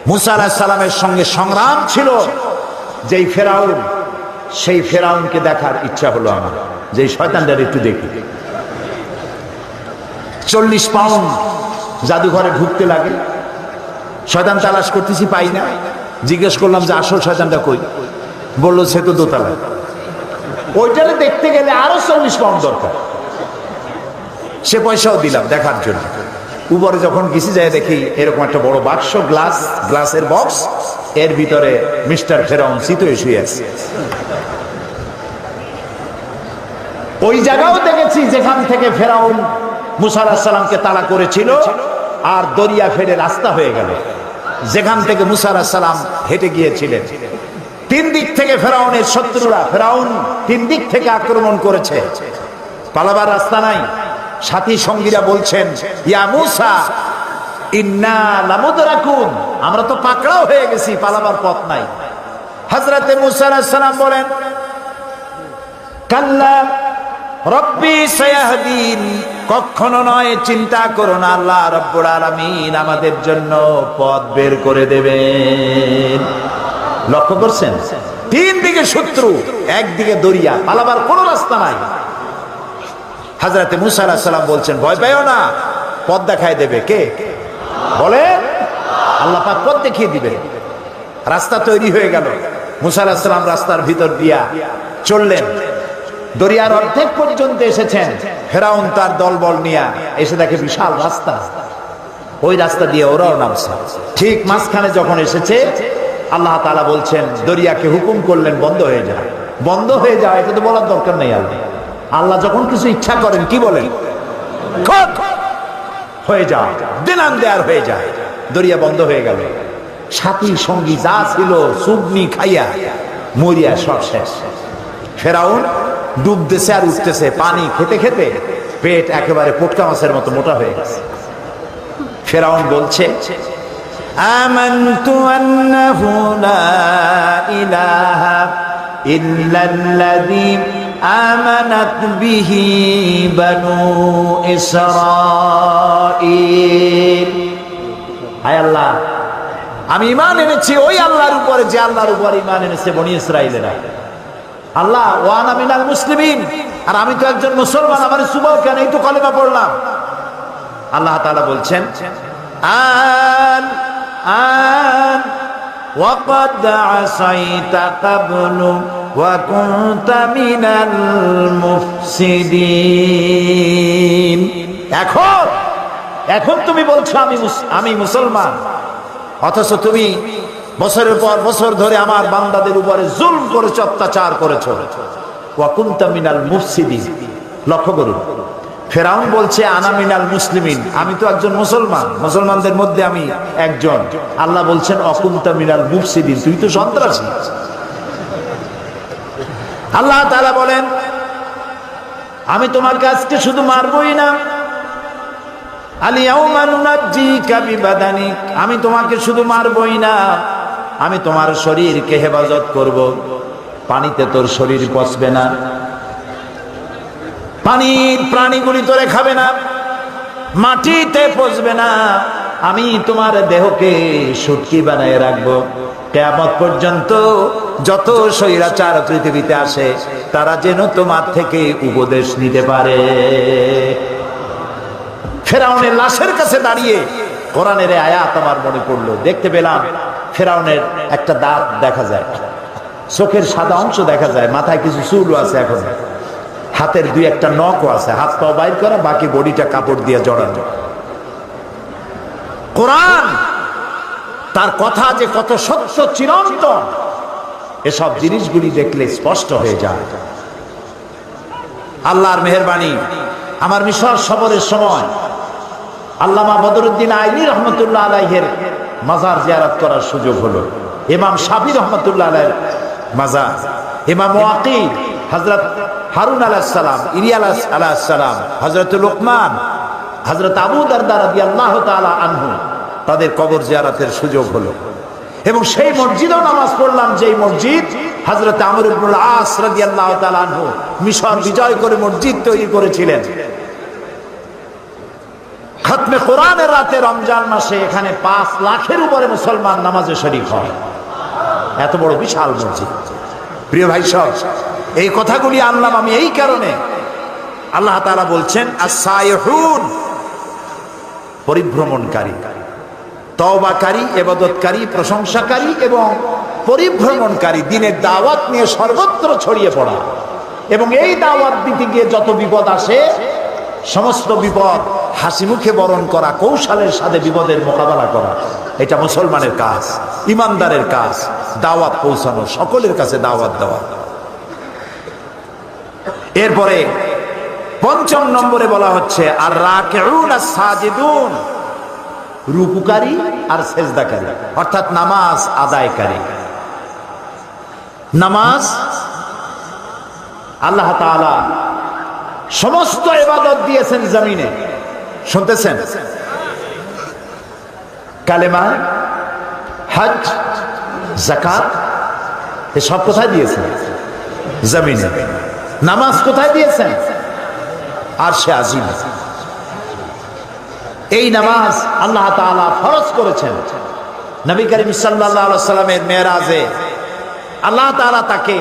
মুসা আলাইহিস সালামের সঙ্গে সংগ্রাম ছিল যেই ফেরাউন, সেই ফেরাউনকে দেখার ইচ্ছা হলো আমার, যেই শয়তানটার একটু দেখি। 40 পাউন্ড জাদুঘরে ঢুকতে লাগে, শয়তান তালাশ করতেছি, পাই না। জিজ্ঞেস করলাম যে আসল শয়তানটা কই? বললো সে তো দোতলায়। ওইটারে দেখতে গেলে আরো 40 পাউন্ড দরকার। সে পয়সাও দিলাম দেখার জন্য। উপরে যখন গেছি যায় দেখি এরকম একটা বড় বাক্স, গ্লাসের বক্স, এর ভিতরে মিস্টার ফেরাউন চিতই শুয়ে আছে। ওই জায়গাও দেখেছি যেখান থেকে ফেরাউন মুসা আলাইহিস সালামকে তাড়া করেছিল, আর দরিয়া ফেরে রাস্তা হয়ে গেল যেখান থেকে মুসা আলাইহিস সালাম হেঁটে গিয়েছিলেন। 3 দিক থেকে ফেরাউনের শত্রুরা, ফেরাউন 3 দিক থেকে আক্রমণ করেছে, পালাবার রাস্তা নাই। সাথী সঙ্গীরা বলছেন, ইয়া মুসা ইন্না লামুদরাকুন, আমরা তো পাকড়াও হয়ে গেছি, পালাবার পথ নাই। হযরতে মুসা আলাইহিস সালাম বলেন, কাল্লা রব্বি সায়াহদিন, কখনো নয়, চিন্তা করো না, আল্লাহ রব্বুল আলামিন আমাদের জন্য পথ বের করে দেবেন। লক্ষ্য করছেন, 3 দিকে শত্রু, একদিকে দরিয়া, পালাবার কোনো রাস্তা নাই। হযরতে মুসা আলাইহিস সালাম বলছেন, ভয় পাইও না, পথ দেখায় দেবে কে? বলেন, আল্লাহ পাক পথ দেখিয়ে দিবেন। রাস্তা তৈরি হয়ে গেল। মুসা আলাইহিস সালাম রাস্তার ভিতর দিয়া চললেন, দরিয়ার অর্ধেক পর্যন্ত এসেছেন। ফেরাউন তার দলবল নিয়ে এসে দেখে বিশাল রাস্তা, ওই রাস্তা দিয়ে ওরাও নামছে। ঠিক মাঝখানে যখন এসেছে, আল্লাহ তাআলা বলছেন, দরিয়াকে হুকুম করলেন বন্ধ হয়ে যায়। বন্ধ হয়ে যায় এটা তো বলার দরকার নেই। আল্লাহ যখন কিছু ইচ্ছা করেন কি বলেন? হয়ে যায়, দিনান দেয়ার হয়ে যায়। দরিয়া বন্ধ হয়ে গেল। সাথী সঙ্গী যা ছিল সুবনি খাইয়া মরিয়া সব শেষ। ফেরাউন ডুবতেছে আর উঠতেছে, পানি খেতে খেতে পেট একেবারে পটকা মাছের মতো মোটা হয়ে গেছে। ফেরাউন বলছে, আমানতু আন্নাহু লা ইলাহা ইল্লাল্লাযী আমানাত বিহি বানু ইসরাঈল। হায় আল্লাহ, আমি ঈমান এনেছি ওই আল্লাহর উপরে যে আল্লাহর উপর ঈমান এনেছে বনি ইসরাঈলেরা। আল্লাহ, ওয়ানা মিনাল মুসলিমিন, আর আমি তো একজন মুসলমান, আমার সুবাহ কেন? এই তো কলেমা পড়লাম। আল্লাহ তাআলা বলছেন, আন আন ওয়াকাদ আসাইতা ক্বাবলু ওয়া কুনতা মিনাল মুফসিদিন। এখন তুমি বলছো আমি মুসলমান, অথচ তুমি বছরের পর বছর ধরে আমার বান্দাদের উপরে জুলম করেছো, অত্যাচার করেছো। ওয়া কুনতা মিনাল মুফসিদিন। লক্ষ্য করুন, ফেরাউন বলছে আনা মিনাল মুসলিমিন, আমি তো একজন মুসলমান, মুসলমানদের মধ্যে আমি একজন। আল্লাহ বলছেন ওয়া কুনতা মিনাল মুফসিদিন, তুই তো সন্ত্রাসী। আল্লাহ তাআলা বলেন, আমি তোমার কাছকে শুধু মারবই না, আলিয়াউমা নুনাজ্জিকা বিবাদানিক, আমি তোমাকে শুধু মারবই না, আমি তোমার শরীরকে হেফাজত করব। পানিতে তোর শরীর পচবে না, পানির প্রাণীগুলি তোরে খাবে না, মাটিতে পচবে না। আমি তোমার দেহকে সুটকি বানায় রাখবো। কিয়ামত পর্যন্ত যত স্বৈরাচার পৃথিবীতে আসে, তারা যেন তোমার থেকে উপদেশ নিতে পারে। ফেরাউনের লাশের কাছে দাঁড়িয়ে কোরআনের আয়াত আমার মনে পড়লো। দেখতে পেলাম ফেরাউনের একটা দাঁত দেখা যায়, চোখের সাদা অংশ দেখা যায়, মাথায় কিছু চুলও আছে, এখন হাতের 2-1টা নখও আছে, হাত পা বাইর করা, বাকি বডিটা কাপড় দিয়ে জড়ানো। কোরআন তার কথা যে কত সত্য চিরন্তন, এসব জিনিসগুলি দেখলে স্পষ্ট হয়ে যায়। আল্লাহর মেহেরবানি, আমার মিশর সফরের সময় আল্লামা বদরুদ্দিন আইনি রহমতুল্লাহ আলাইহির মাজার জিয়ারত করার সুযোগ হলো। ইমাম শাফি রহমতুল্লাহ আলাইহির মাজার, ইমাম ওয়াকিল, হযরত হারুন আলাইহিস সালাম, ইলিয়াস আলাইহিস সালাম, হযরত লোকমান, হযরত আবু দারদা রাদিয়াল্লাহু তাআলা আনহু, তাদের কবর জিয়ারতের সুযোগ হলো। এবং সেই মসজিদেও নামাজ পড়লাম, যেই মসজিদ হযরত আমর ইবনুল আস রাদিয়াল্লাহু তাআলা আনহু মিশর বিজয় করে মসজিদ তৈরি করেছিলেন। খতমে কোরআনের রাতে রমজান মাসে এখানে 5 লাখের উপরে মুসলমান নামাজে শরীক হয়। এত বড় বিশাল মসজিদ। প্রিয় ভাই সব, এই কথাগুলি আনলাম আমি এই কারণে, আল্লাহ তাআলা বলছেন আস-সাইহুন, পরিভ্রমণকারী, তওবাকারী, ইবাদতকারী, প্রশংসাকারী এবং পরিভ্রমণকারী, দ্বীনের দাওয়াত নিয়ে সর্বত্র ছড়িয়ে পড়া এবং এই দাওয়াত দিতে গিয়ে যত বিপদ আসে সমস্ত বিপদ হাসি মুখে বরণ করা, কৌশলের সাথে বিপদের মোকাবেলা করা, এটা মুসলমানের কাজ, ইমানদারের কাজ। দাওয়াত পৌঁছানো, সকলের কাছে দাওয়াত দেওয়া। এরপরে 5 নম্বরে বলা হচ্ছে আর রাকিউন আস-সাজিদুন, রুকুকারী আর সেজদাকারী, অর্থাৎ নামাজ আদায়কারী। নামাজ আল্লাহ তাআলা সমস্ত ইবাদত দিয়েছেন জমিনে, শুনতেছেন? কালেমা, হজ, যাকাত, এসব কোথায় দিয়েছেন? জমিনে। নামাজ কোথায় দিয়েছেন? আরশে আজিম। এই নামাজ আল্লাহ তাআলা ফরজ করেছেন। নবী করিম সাল্লাল্লাহু আলাইহি ওয়াসাল্লামের মেরাজে আল্লাহ তাআলা তাকে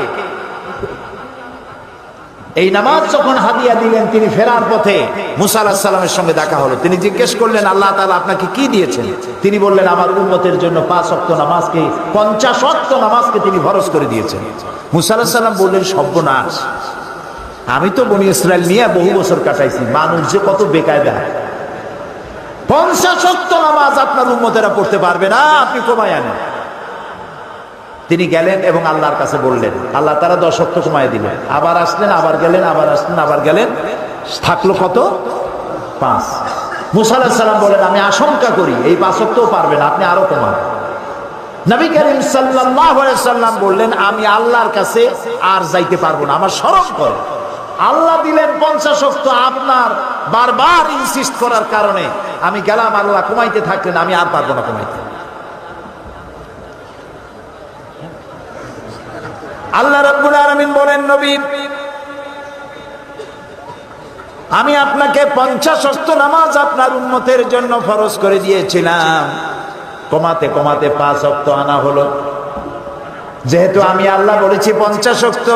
এই নামাজ যখন হাদিয়া দিলেন, তিনি ফেরার পথে মুসা আলাইহিস সালামের সঙ্গে দেখা হলো। তিনি জিজ্ঞেস করলেন, আল্লাহ তাআলা আপনাকে কি দিয়েছেন? তিনি বললেন, আমার উম্মতের জন্য 5 ওয়াক্ত নামাজকে, 50 ওয়াক্ত নামাজকে তিনি ফরজ করে দিয়েছেন। মুসা আলাইহিস সালাম বললেন, সর্বনাশ, আমি তো বনি ইসরাইল নিয়ে বহু বছর কাটাইছি, মানুষ যে কত বেকায়দা, 50 ওয়াক্ত নামাজ আপনার উম্মতেরা পড়তে পারবে না, আপনি কমায় আনেন। তিনি গেলেন এবং আল্লাহর কাছে বললেন, আল্লাহ তারা 10 ওয়াক্ত কমায় দিলেন। আবার আসলেন, আবার গেলেন, আবার আসলেন, আবার গেলেন, থাকলো কত? 5। মুসা আলাইহিস সালাম বলেন, আমি আশঙ্কা করি এই 5 ওয়াক্তও পারবে না, আপনি আরো কমান। নবী করিম সাল্লাল্লাহু আলাইহি সাল্লাম বললেন, আমি আল্লাহর কাছে আর যাইতে পারবো না, আমার শরম করে। আল্লাহ দিলেন 50 ওয়াক্ত, আপনার বারবার ইনসিস্ট করার কারণে আমি গেলাম, আল্লাহ কমাইতে থাকলেন, আমি আর পারবো না কমাইতে। আল্লাহ রাব্বুল আলামিন বলেন, নবী, আমি আপনাকে 50 ওয়াক্ত নামাজ আপনার উম্মতের জন্য ফরজ করে দিয়েছিলাম, কমাতে কমাতে 5 ওয়াক্ত আনা হলো। যেহেতু আমি আল্লাহ বলেছি 50 ওয়াক্ত,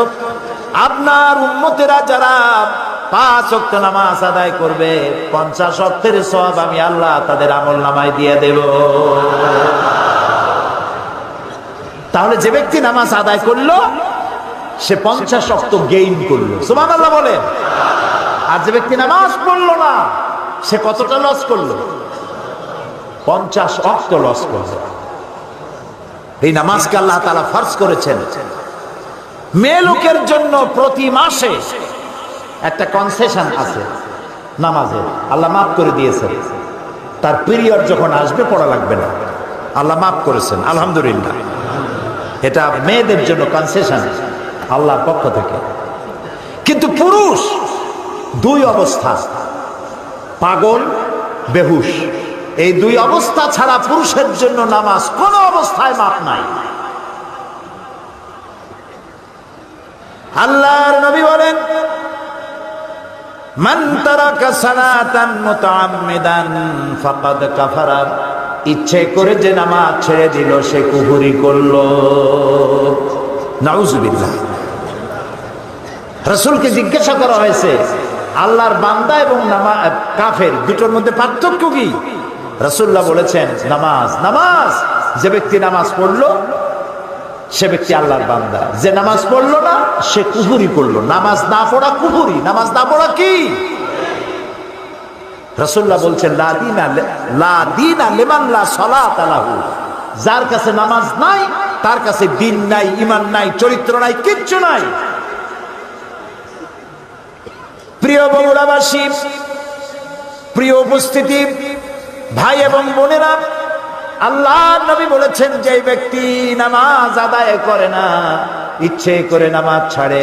আপনার উম্মতেরা যারা 5 ওয়াক্ত নামাজ আদায় করবে, 50 ওয়াক্তের সওয়াব আমি আল্লাহ তাদের আমলনামায় দিয়ে দেব। তাহলে যে ব্যক্তি নামাজ আদায় করলো সে 50 ওয়াক্ত গেইন করলো, সুবহানাল্লাহ বলে। আর যে ব্যক্তি নামাজ পড়লো না সে কতটা লস করলো? 50 ওয়াক্ত লস করলো। এই নামাজকে আল্লাহ তাআলা ফরজ করেছেন। মেয়ে লোকের জন্য প্রতি মাসে একটা কনসেশন আছে নামাজের, আল্লাহ মাফ করে দিয়েছেন। তার পিরিয়ড যখন আসবে পড়া লাগবে না, আল্লাহ মাফ করেছেন, আলহামদুলিল্লাহ। এটা মেয়েদের জন্য কনসেশন আল্লাহর পক্ষ থেকে। কিন্তু পুরুষ 2 অবস্থা, পাগল, বেহুশ, এই 2 অবস্থা ছাড়া পুরুষের জন্য নামাজ কোন অবস্থায় মাফ নাই। আল্লাহর নবী বলেন, মান তারাকা সালাতান মুতাআম্মিদান ফাকাদ কাফারা, ইচ্ছে করে যে নামাজ ছেড়ে দিল সে কুফরি করলো। নাউজুবিল্লাহ। রাসূলকে জিজ্ঞাসা করা হয়েছে, আল্লাহর বান্দা এবং কাফের দুটোর মধ্যে পার্থক্য কি? রাসূলুল্লাহ বলেছেন, নামাজ। নামাজ, যে ব্যক্তি নামাজ পড়লো সে ব্যক্তি আল্লাহর বান্দা, যে নামাজ পড়লো না সে কুফরি করলো। নামাজ না পড়া কুফরি, নামাজ না পড়া কি? রাসূলুল্লাহ বলছেন, লা দীনা লিমান লা সালাতা লাহু, যার কাছে নামাজ নাই তার কাছে দিন নাই, ঈমান নাই, চরিত্র নাই, কিচ্ছু নাই। প্রিয় বগুড়াবাসী, প্রিয় উপস্থিতি, ভাই এবং বোনেরা, আল্লাহ নবী বলেছেন, যে ব্যক্তি নামাজ আদায় করে না, ইচ্ছে করে নামাজ ছাড়ে,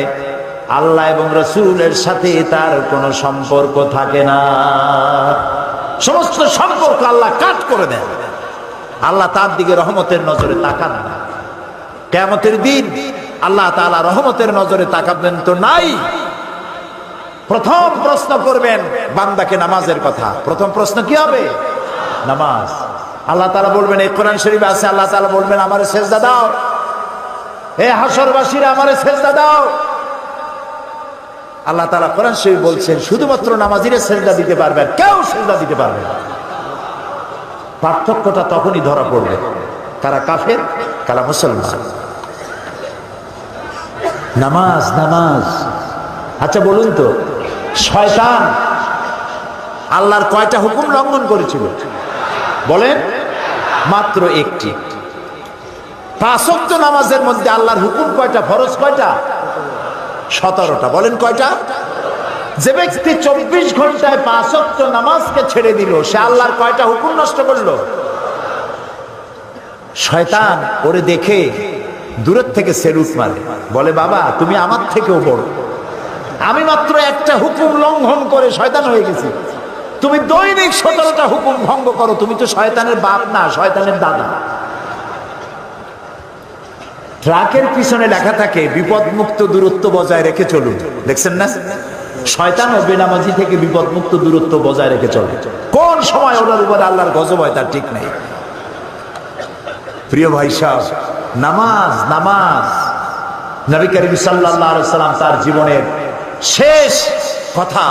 আল্লাহ এবং রাসূলের সাথে তার কোনো সম্পর্ক থাকে না। সমস্ত সম্পর্ক আল্লাহ কাট করে দেন। আল্লাহ তার দিকে রহমতের নজরে তাকান না। কিয়ামতের দিন আল্লাহ তাআলা রহমতের নজরে তাকাবেন তো নাই। প্রথম প্রশ্ন করবেন বান্দাকে নামাজের কথা। প্রথম প্রশ্ন কি হবে? নামাজ। আল্লাহ তাআলা বলবেন, এই কোরআন শরীফে আছে, আল্লাহ তাআলা বলবেন আমারে সেজদা দাও, হে হাসরবাসীরা আমারে সেজদা দাও। আল্লাহ তাআলা কোরআন শরীফ বলছেন শুধুমাত্র নামাজিরা সেজদা দিতে পারবে, কেউ সেজদা দিতে পারবে না। পার্থক্যটা তখনই ধরা পড়বে, কারা কাফের কারা মুসলমান। নামাজ নামাজ। আচ্ছা বলুন তো, শয়তান আল্লাহর কয়টা হুকুম লঙ্ঘন করেছিল? বলেন। মাত্র একটি। 5 ওয়াক্ত নামাজের মধ্যে আল্লাহর হুকুম কয়টা? ফরজ কয়টা? 17টা। বলেন কয়টা? যে ব্যক্তি 24 ঘন্টায় 5 ওয়াক্ত নামাজকে ছেড়ে দিল, সে আল্লাহর কয়টা হুকুম নষ্ট করলো? শয়তান ওরে দেখে দূরের থেকে সেলুট মারে, বলে বাবা তুমি আমার থেকেও বড়, আমি মাত্র একটা হুকুম লঙ্ঘন করে শয়তান হয়ে গেছি, তুমি দৈনিক 17টা হুকুম ভঙ্গ করো, তুমি তো শয়তানের বাপ না, শয়তানের দাদা। ট্রাকের পিছনে লেখা থাকে বিপদমুক্ত দূরত্ব বজায় রেখে চলুন, দেখছেন না? শয়তান ও বেনামাজি থেকে বিপদমুক্ত দূরত্ব বজায় রেখে চলে। কোন সময় ওনার উপরে আল্লাহর গজব হয় তার ঠিক নেই। প্রিয় ভাই সাহেব, নামাজ নামাজ। নবী করিম সাল্লাল্লাহু আলাইহি সাল্লাম তার জীবনের শেষ কথা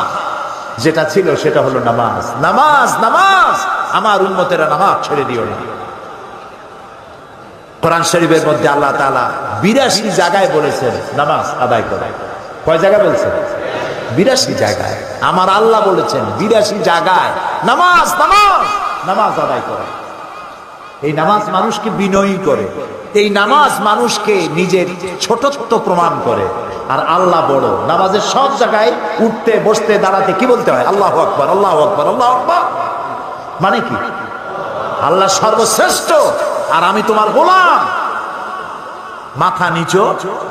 যেটা ছিল সেটা হলো নামাজ নামাজ নামাজ। আমার উম্মতেরা নামাজ ছেড়ে দিও না। কোরআন শরীফের মধ্যে আল্লাহ তাআলা 82 জায়গায় বলেছেন নামাজ আদায় করে। কয় জায়গায় বলছেন? 82 জায়গায়। আমার আল্লাহ বলেছেন 82 জায়গায় নামাজ নামাজ নামাজ আদায় করে। এই নামাজ মানুষকে বিনয়ী করে, এই নামাজ মানুষকে নিজের ছোটত্ব প্রমাণ করে। আর আল্লাহ বড়। নামাজের সব জায়গায় উঠতে বসতে দাঁড়াতে কি বলতে হয়? আল্লাহু আকবার আল্লাহু আকবার আল্লাহু আকবার। মানে কি? আল্লাহ সর্বশ্রেষ্ঠ আর আমি তোমার গোলাম। মাথা নিচু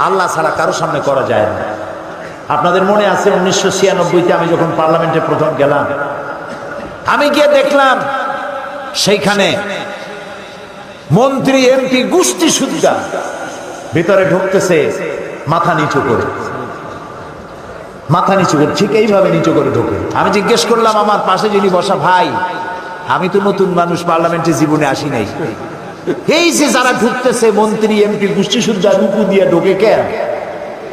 আল্লাহ ছাড়া কারো সামনে করা যায় না। আপনাদের মনে আছে 1996-তে আমি যখন পার্লামেন্টে প্রথম গেলাম, আমি গিয়ে দেখলাম সেইখানে মন্ত্রী এমপি গোষ্ঠী সুদ্ধা ভিতরে ঢুকতেছে মাথা নিচু করে, মাথা নিচু করে, ঠিক এইভাবে নিচু করে ঢোকে। আমি জিজ্ঞেস করলাম আমার পাশে যিনি বসা, ভাই আমি তো নতুন মানুষ, পার্লামেন্টে জীবনে আসি নাই, এই যে যারা ঢুকতেছে মন্ত্রী এমপি গোষ্ঠী সুদ্ধা রুকু দিয়ে ঢোকে কেন?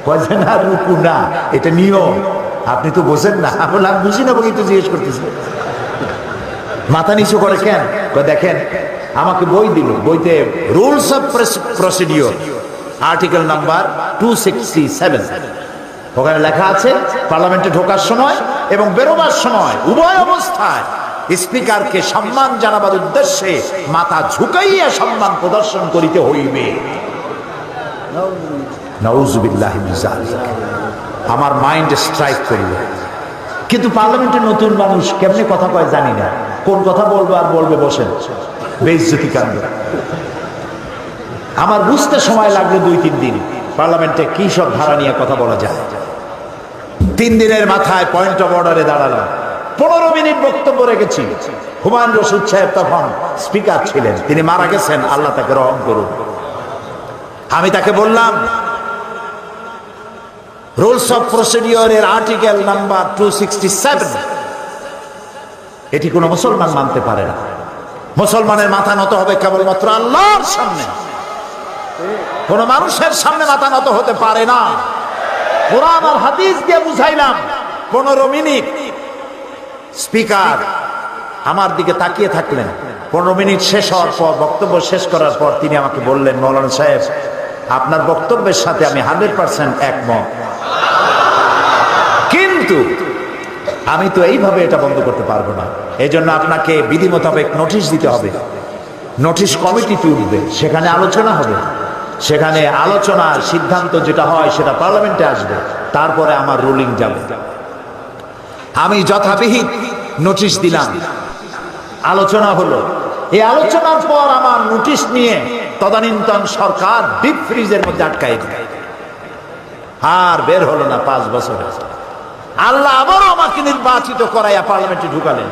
কয়ে না রুকু না, এটা নিয়ম, আপনি তো বোঝেন না। আমি বললাম বুঝি না বলেই তো জিজ্ঞেস করতেছে মাথা নিচু করে কেন? দেখেন আমাকে বই দিল, বইতে rules of procedure article number 267, ওখানে লেখা আছে পার্লামেন্টে ঢোকার সময় এবং বেরোবার সময় উভয় অবস্থায় স্পিকারকে সম্মান জানাবার উদ্দেশ্যে মাথা ঝুঁকাইয়া সম্মান প্রদর্শন করিতে হইবে। নাউযুবিল্লাহি মিন যালিক। আমার মাইন্ড স্ট্রাইক করলো। কিন্তু পার্লামেন্টের নতুন মানুষ কেমনে কথা কয় জানি না, কোন কথা বলবো আর বলবে বসেন, বেইজ্জতি কাণ্ড। আমার বুঝতে সময় লাগলো 2-3 দিন পার্লামেন্টে কি সব ধারা নিয়ে কথা বলা যায়। 3 দিনের মাথায় পয়েন্ট অফ অর্ডারে দাঁড়ালাম, 15 মিনিট বক্তব্য রেখেছি। হুমায়ুন রশিদ সাহেব তখন স্পিকার ছিলেন, তিনি মারা গেছেন, আল্লাহ তাকে রহম করুন। আমি তাকে বললাম রুলস অফ প্রসিডিওরের আর্টিকেল নাম্বার 267 এটি কোনো মুসলমান মানতে পারে না। মুসলমানের মাথা নত হবে কেবলমাত্র আল্লাহর সামনে, কোন মানুষের সামনে মাথা নত হতে পারে না। কোরআন আর হাদিস দিয়ে বুঝাইলাম। 15 মিনিট স্পিকার আমার দিকে তাকিয়ে থাকলেন। 15 মিনিট শেষ হওয়ার পর, বক্তব্য শেষ করার পর তিনি আমাকে বললেন, মৌলানা সাহেব আপনার বক্তব্যের সাথে আমি 100% একমত, কিন্তু আমি তো এইভাবে এটা বন্ধ করতে পারবো না। এই জন্য আপনাকে বিধি মোতাবেক নোটিশ দিতে হবে। নোটিশ কমিটিতে উঠবে, সেখানে আলোচনা হবে, সেখানে আলোচনার সিদ্ধান্ত যেটা হয় সেটা পার্লামেন্টে আসবে, তারপরে আমার রুলিং যাবে। আমি যথাবিহিত নোটিশ দিলাম, আলোচনা হলো। এই আলোচনার পর আমার নোটিশ নিয়ে তদানীন্তন সরকার ডিপ ফ্রিজের মধ্যে আটকাই দিল, আর বের হলো না 5 বছরে। আল্লাহ আবারও আমাকে নির্বাচিত করাইয়া পার্লামেন্টে ঢুকালেন,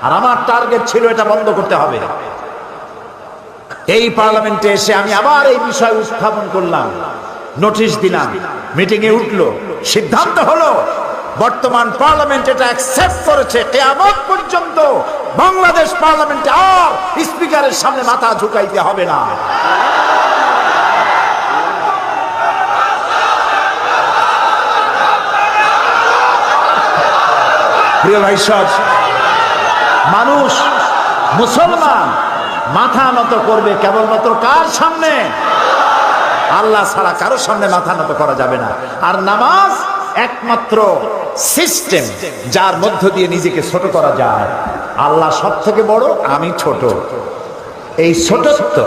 আর আমার টার্গেট ছিল এটা বন্ধ করতে হবে। এই পার্লামেন্টে এসে আমি আবার এই বিষয় উত্থাপন করলাম, নোটিশ দিলাম, মিটিং এ উঠলো, সিদ্ধান্ত হলো বর্তমান পার্লামেন্ট এটা অ্যাকসেপ্ট করেছে। কিয়ামত পর্যন্ত বাংলাদেশ পার্লামেন্টে আর স্পিকারের সামনে মাথা ঝুঁকাইতে হবে না। প্রিয় ভাই সব, মানুষ মুসলমান মাথা নত করবে কেবলমাত্র কার সামনে? আল্লাহ ছাড়া কারোর সামনে মাথা নত করা যাবে না। আর নামাজ একমাত্র সিস্টেম যার মধ্য দিয়ে নিজেকে ছোট করা যায়। আল্লাহ সব থেকে বড়, আমি ছোট। এই ছোটত্ব,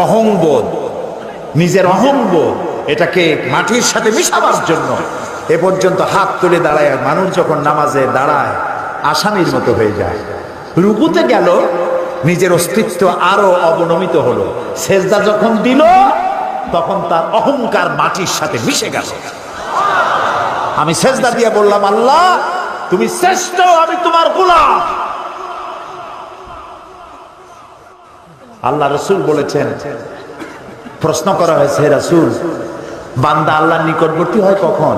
অহংবোধ, নিজের অহংবোধ, এটাকে মাটির সাথে মিশাবার জন্য এ পর্যন্ত হাত তুলে দাঁড়ায় মানুষ যখন নামাজে দাঁড়ায় আসামির মতো হয়ে যায়। রুকুতে গেল, নিজের অস্তিত্ব আরো অবনমিত হলো। সেজদা যখন দিল তখন তার অহংকার মাটির সাথে মিশে গেল। আমি সেজদা দিয়ে বললাম, আল্লাহ তুমি শ্রেষ্ঠ, আমি তোমার গোলাম। আল্লাহ রসুল বলেছেন, প্রশ্ন করা হয়েছে, হে রাসূল, বান্দা আল্লাহর নিকটবর্তী হয় কখন?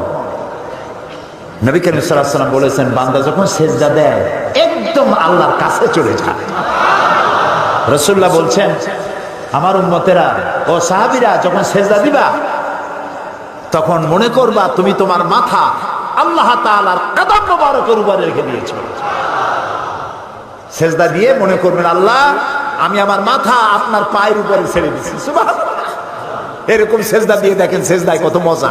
নবী করিম সাল্লাল্লাহু আলাইহি ওয়াসাল্লাম বলেছেন, বান্দা যখন সেজদা দেয় একদম আল্লাহর কাছে চলে যায়। রাসূলুল্লাহ বলছেন, আমার উম্মতেরা ও সাহাবীরা যখন সেজদা দিবা তখন মনে করবা তুমি তোমার মাথা আল্লাহ তাআলার কদম মোবারকের উপরে রেখে দিয়েছো। সেজদা দিয়ে মনে করবেন, আল্লাহ আমি আমার মাথা আপনার পায়ের উপরে ছেড়ে দিচ্ছি। সুবহানাল্লাহ। এরকম সেজদা দিয়ে দেখেন সেজদায় কত মজা।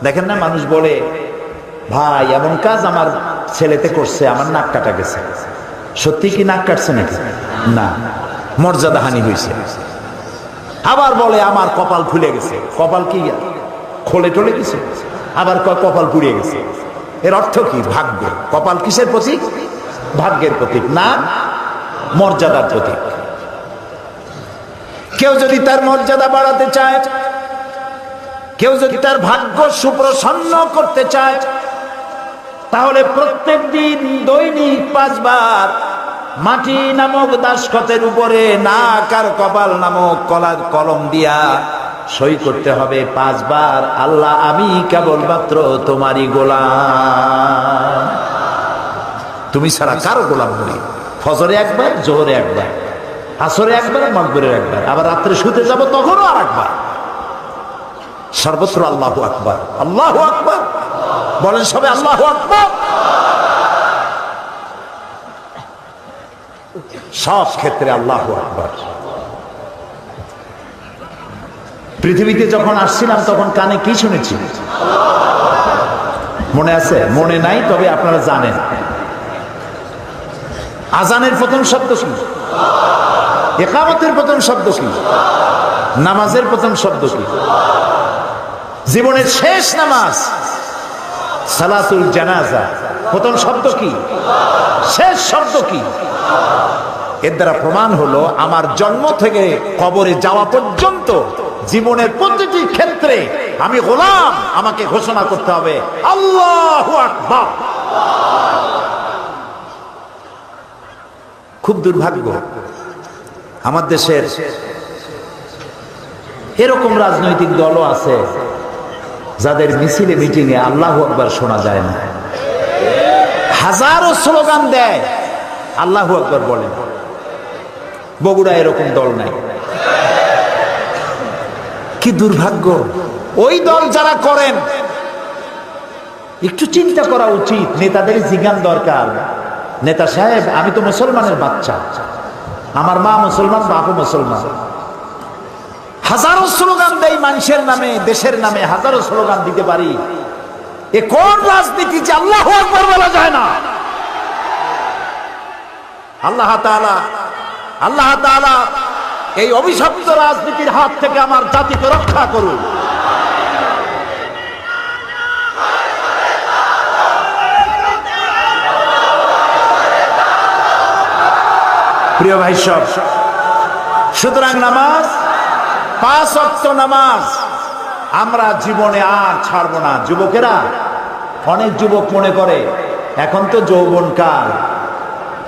দেখেন না, মানুষ বলে, ভাই এমন কাজ আমার ছেলেতে করছে, আমার নাক কাটা গেছে। সত্যি কি নাক কাটছে নাকি? না, মর্যাদা হানি হয়েছে। আবার বলে আমার কপাল ফুলে গেছে। কপাল কি খোলে টোলে গেছে? আবার কপাল পুড়িয়ে গেছে। এর অর্থ কি? ভাগ্য। কপাল কিসের প্রতীক? ভাগ্যের প্রতীক, না মর্যাদার প্রতীক। কেউ যদি তার মর্যাদা বাড়াতে চায়, কেউ যদি তার ভাগ্য সুপ্রসন্ন করতে চায়, তাহলে প্রত্যেক দিন দৈনিক 5 বার মাটি নামক দাসখতের উপরে নাক আর কপাল নামক কলম দিয়া সই করতে হবে 5 বার, আল্লাহ আমি কেবলমাত্র তোমারই গোলাম, তুমি ছাড়া কারো গোলাম নই। ফজরে একবার, জোহরে একবার, আসরে একবার, মাগরিবে একবার, আবার রাত্রে শুতে যাব তখনও আর একবার। সর্বত্র আল্লাহু আকবার, আল্লাহু আকবার বলেন সবে, আল্লাহু আকবার। সব ক্ষেত্রে আল্লাহু আকবার। পৃথিবীতে যখন আসছিলাম তখন কানে কি শুনেছি মনে আছে? মনে নাই, তবে আপনারা জানেন। আজানের প্রথম শব্দ কি? ইকামতের প্রথম শব্দ কি? নামাজের প্রথম শব্দ কি? জীবনের শেষ নামাজ সালাতুল জানাজা প্রথম শব্দ কি? শেষ শব্দ কি? এর দ্বারা প্রমাণ হলো আমার জন্ম থেকে কবরে যাওয়া পর্যন্ত জীবনের প্রতিটি ক্ষেত্রে আমি গোলাম, আমাকে ঘোষণা করতে হবে আল্লাহু আকবার। খুব দুর্ভাগ্য আমার দেশের এরকম রাজনৈতিক দলও আছে যাদের মিছিলে মিটিংয়ে আল্লাহু আকবার শোনা যায় না। হাজারো স্লোগান দেয়, আল্লাহু আকবার বলে। বগুড়া এরকম দল নাই। কি দুর্ভাগ্য! ওই দল যারা করেন একটু চিন্তা করা উচিত, নেতাদের জিজ্ঞান দরকার। নেতা সাহেব, আমি তো মুসলমানের বাচ্চা, আমার মা মুসলমান, বাপও মুসলমান। হাজারো স্লোগান দেয় মানুষের নামে, দেশের নামে হাজারো স্লোগান দিতে পারি। এ কোন রাজনীতি যে আল্লাহু আকবার বলা যায় না? আল্লাহ তাআলা এই অভিশপ্ত রাজনীতির হাত থেকে আমার জাতিকে রক্ষা করুন। প্রিয় ভাই সব, সুতরাং নামাজ, 5 ওয়াক্ত নামাজ আমরা জীবনে আর ছাড়বো না। যুবকেরা, অনেক যুবক মনে করে এখন তো যৌবন কাল,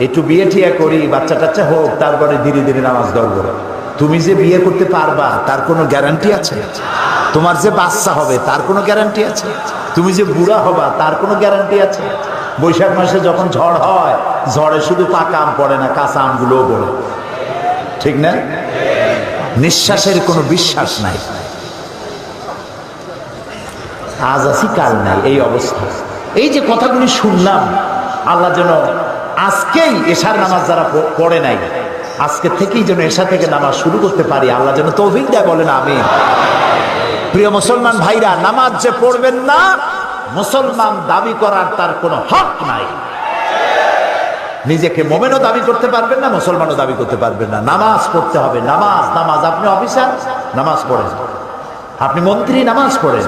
একটু বিয়ে ঠিয়া করি, বাচ্চা টাচ্চা হোক, তারপরে ধীরে ধীরে নামাজ ধরবো। তুমি যে বিয়ে করতে পারবা তার কোনো গ্যারান্টি আছে? তোমার যে বাচ্চা হবে তার কোনো গ্যারান্টি আছে? তুমি যে বুড়া হবা তার কোনো গ্যারান্টি আছে? বৈশাখ মাসে যখন ঝড় হয়, ঝড়ে শুধু পাকা আম পড়ে না, কাঁচা আমগুলোও পড়ে, ঠিক না? নিঃশ্বাসের কোনো বিশ্বাস নাই, আজ আছি কাল নাই, এই অবস্থা। এই যে কথাগুলি শুনলাম, আল্লাহ যেন আজকেই এশার নামাজ যারা পড়ে নাই, আজকে থেকেই যেন এশা থেকে নামাজ শুরু করতে পারি, আল্লাহ যেন তৌফিক দেয়, বলেন আমিন। প্রিয় মুসলমান ভাইরা, নামাজ যে পড়বেন না, মুসলমান দাবি করার তার কোনো হক নাই। নিজেকে মোমেনও দাবি করতে পারবেন না, মুসলমানও দাবি করতে পারবেন না। নামাজ পড়তে হবে, নামাজ নামাজ। আপনি অফিসার, নামাজ পড়েন। আপনি মন্ত্রী, নামাজ পড়েন।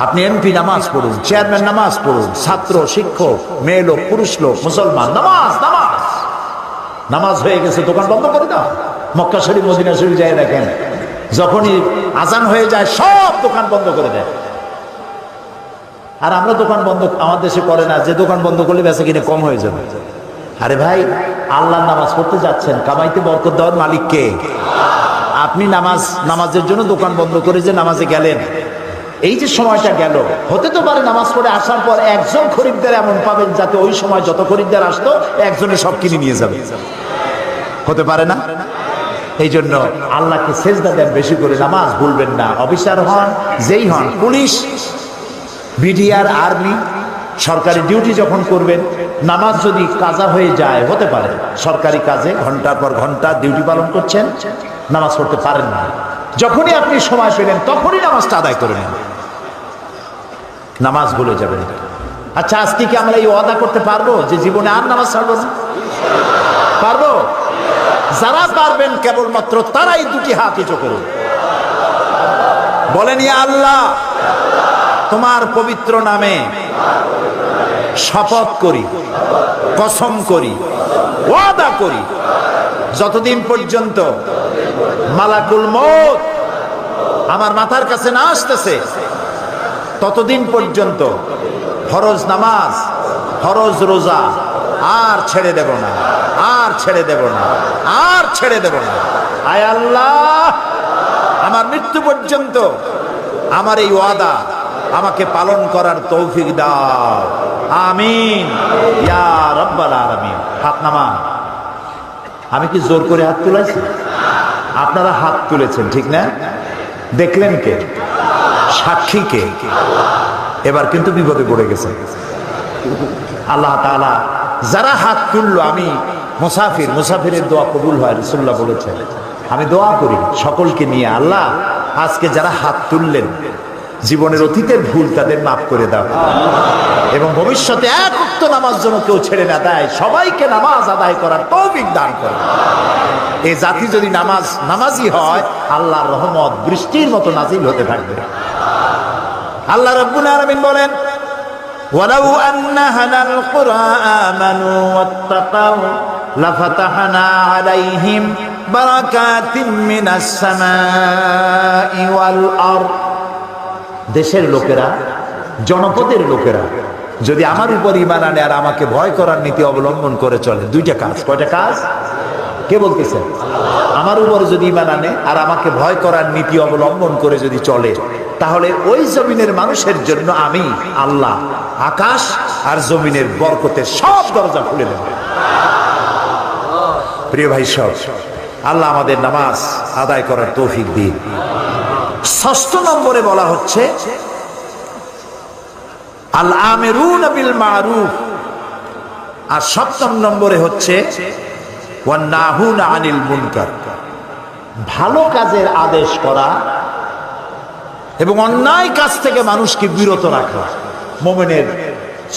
আপনি এমপি, নামাজ পড়ুন। চেয়ারম্যান, নামাজ পড়ুন। ছাত্র, শিক্ষক, মেয়ে লোক, পুরুষ লোক, মুসলমান, নামাজ নামাজ। নামাজ হয়ে গেছে, দোকান বন্ধ করে দাও। মক্কা শরীফ, মদিনা শরীফ যায় দেখেন, যখনই আজান হয়ে যায় সব দোকান বন্ধ করে দেয়। আর আমরা দোকান বন্ধ আমার দেশে করে না, যে দোকান বন্ধ করলে বেচা কিনে কম হয়ে যাবে। আরে ভাই, আল্লাহর নামাজ পড়তে যাচ্ছেন, কামাইতে বরকত দেওয়ার মালিক কে? আপনি নামাজের জন্য দোকান বন্ধ করে যে নামাজে গেলেন, এই যে সময়টা গেল, হতে তো পারে নামাজ পড়ে আসার পর একজন খরিদ্দার এমন পাবেন যাতে ওই সময় যত খরিদ্দার আসতো একজনে সব কিনে নিয়ে যাবে, হতে পারে না? এই জন্য আল্লাহকে সেজদা দেন বেশি করে, নামাজ ভুলবেন না। অফিসার হন, যেই হন, পুলিশ, বিডিআর, আর্মি, সরকারি ডিউটি যখন করবেন, নামাজ যদি কাজা হয়ে যায়, হতে পারে সরকারি কাজে ঘন্টার পর ঘন্টা ডিউটি পালন করছেন, নামাজ পড়তে পারেন না, যখনই আপনি সময় পেলেন তখনই নামাজটা আদায় করে নেন, নামাজ ভুলে যাবেন। আচ্ছা, আজকে কি আমরা এই ওয়াদা করতে পারবো যে জীবনে আর নামাজ ছাড়বো না? পারবো? যারা পারবেন কেবলমাত্র তারাই দুটি হাত উঁচু করুন, বলেন, ইয়া আল্লাহ, তোমার পবিত্র নামে শপথ করি, কসম করি, ওয়াদা করি, যতদিন পর্যন্ত মালাকুল মউত আমার মাথার কাছে না আসতেছে ততদিন পর্যন্ত ফরজ নামাজ, ফরজ রোজা আর ছেড়ে দেব না, আর ছেড়ে দেব না, আর ছেড়ে দেব না। আয় আল্লাহ, আমার মৃত্যু পর্যন্ত আমার এই ওয়াদা আমাকে পালন করার তৌফিক দাও, আমিন ইয়া রাব্বাল আলামিন। হাত নামান। আমি কি জোর করে হাত তুলেছি? আপনারা হাত তুলেছেন, ঠিক না? দেখলেন কে? সাক্ষী কে? এবার কিন্তু বিপদে পড়ে গেছে। আল্লাহ তাআলা যারা হাত তুললো, আমি মুসাফির, মুসাফিরের দোয়া কবুল হয়, রাসূলুল্লাহ বলেছেন। আমি দোয়া করি সকলকে নিয়ে, আল্লাহ আজকে যারা হাত তুললেন, জীবনের অতীতের ভুল তাদের মাফ করে দাও, এবং ভবিষ্যতে এক ওয়াক্ত নামাজ যেন কেউ ছেড়ে না দেয়, সবাইকে নামাজ আদায় করার তৌফিক দান করে। এই জাতি যদি নামাজি হয়, আল্লাহর রহমত বৃষ্টির মতো নাজিল হতে থাকবে। আল্লাহ রাব্বুল আলামিন বলেন, ওয়ালাউ আন্না হানাল কুরআ আমানু ওয়াত্তাকাউ লাফাতাহনা আলাইহিম বারাকাতিম মিনাস সামাই ওয়াল আরদ। দেশের লোকেরা, জনপদের লোকেরা যদি আমার উপর ঈমান আনে আর আমাকে ভয় করার নীতি অবলম্বন করে চলে, দুইটা কাজ। কয়টা কাজ? কে বলতেছেন? আমার উপর যদি ঈমান আনে আর আমাকে ভয় করার নীতি অবলম্বন করে যদি চলে, তাহলে ওই জমিনের মানুষের জন্য আমি আল্লাহ আকাশ আর জমিনের বরকতের সব দরজা খুলে দেব। প্রিয় ভাই সব, আল্লাহ আমাদের নামাজ আদায় করার তৌফিক দিন। ৬ষ্ঠ নম্বরে বলা হচ্ছে আল আমিরুন বিল মারুফ, আর ৭ম নম্বরে হচ্ছে ওয়ান নাহুনা আনিল মুনকার, ভালো কাজের আদেশ করা এবং অন্যায় কাজ থেকে মানুষকে বিরত রাখা মুমিনের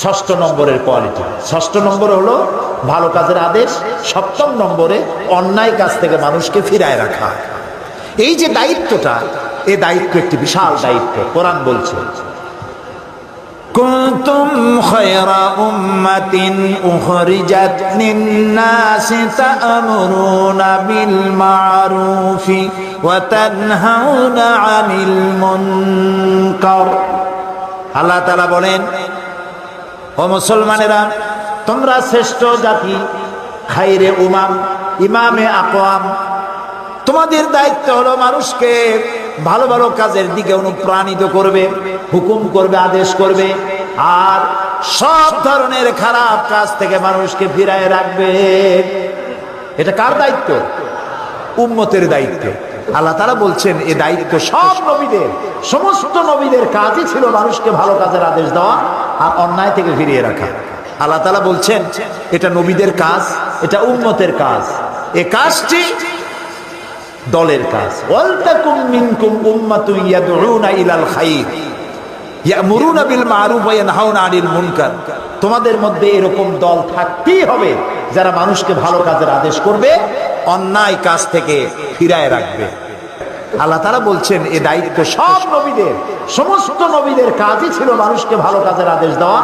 ৬ষ্ঠ নম্বরের কোয়ালিটি। ৬ষ্ঠ নম্বরে হলো ভালো কাজের আদেশ, ৭ম নম্বরে অন্যায় কাজ থেকে মানুষকে ফিরায় রাখা। এই যে দায়িত্বটা, এই দায়িত্ব একটি বিশাল দায়িত্ব। কোরআন বলছে, কুনতুম খায়রা উম্মাতিন উখরিজাত লিন-নাসি তা'মুরুনা বিল মা'রুফি ওয়া তানহাউনা আনিল মুনকার। আল্লাহ তাআলা বলেন, ও মুসলমানেরা, তোমরা শ্রেষ্ঠ জাতি, খায়রে উমাম, ইমামে আকওয়াম। তোমাদের দায়িত্ব হলো মানুষকে ভালো ভালো কাজের দিকে অনুপ্রাণিত করবে, হুকুম করবে, আদেশ করবে, আর সব ধরনের খারাপ কাজ থেকে মানুষকে ফিরায় রাখবে। এটা কার দায়িত্ব? উম্মতের দায়িত্ব। আল্লাহ তাআলা বলছেন এই দায়িত্ব সব নবীদের, সমস্ত নবীদের কাজই ছিল মানুষকে ভালো কাজের আদেশ দেওয়া আর অন্যায় থেকে ফিরিয়ে রাখা। আল্লাহ তাআলা বলছেন এটা নবীদের কাজ, এটা উম্মতের কাজ। এই কাজটি দলের কাজ। ওয়ালতাকুম মিনকুম উম্মাতুন ইয়াদউনা ইলাল খায়র ইয়ামুরুনা বিল মারুফ ওয়া ইয়ানহাউনা আনিল মুনকার। তোমাদের মধ্যে এরকম দল থাকতেই হবে যারা মানুষকে ভালো কাজের আদেশ করবে, অন্যায় কাজ থেকে ফিরায় রাখবে। আল্লাহ তাআলা বলছেন এই দায়িত্ব সব নবীদের, সমস্ত নবীদের কাজই ছিল মানুষকে ভালো কাজের আদেশ দেওয়া